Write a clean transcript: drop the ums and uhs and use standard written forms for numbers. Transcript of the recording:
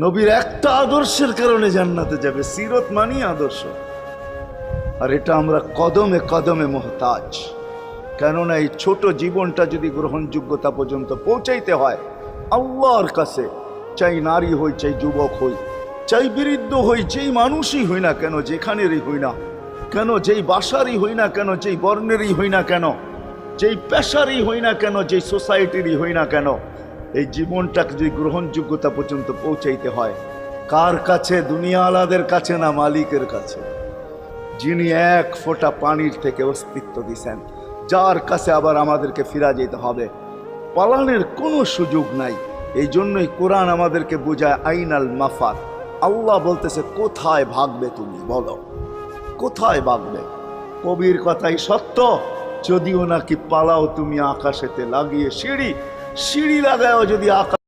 নবীর একটা আদর্শের কারণে জান্নাতে যাবে। সিরত মানি আদর্শ। আর এটা আমরা কদমে কদমে মুহতাজ। কেননা এই ছোট জীবনটা যদি গ্রহণযোগ্যতা পর্যন্ত পৌঁছাইতে হয় আল্লাহর কাছে, চাই নারী হই, চাই যুবক হই, চাই বৃদ্ধ হই, যেই মানুষই হই না কেন, যেখানেরই হই না কেন, যেই বাসারই হই না কেন, যেই বর্ণেরই হই না কেন, যেই পেশারই হই না কেন, যেই সোসাইটিরই হই না কেন, এই জীবনটাকে যদি গ্রহণযোগ্যতা পর্যন্ত পৌঁছাইতে হয় কার কাছে? দুনিয়া আলাদের কাছে না, মালিকের কাছে, যিনি এক ফোঁটা পানির থেকে অস্তিত্ব দিছেন, যার কাছে আবার আমাদেরকে ফিরা যেতে হবে। পালানের কোনো সুযোগ নাই। এই জন্যই কোরআন আমাদেরকে বোঝায় আইনাল মাফার। আল্লাহ বলতেছে কোথায় ভাগবে তুমি, বলো কোথায় ভাগবে? কবির কথাই সত্য, যদিও নাকি পালাও তুমি আকাশেতে লাগিয়ে সিঁড়ি, সিঁড়ি লাগাও যদি আকাশ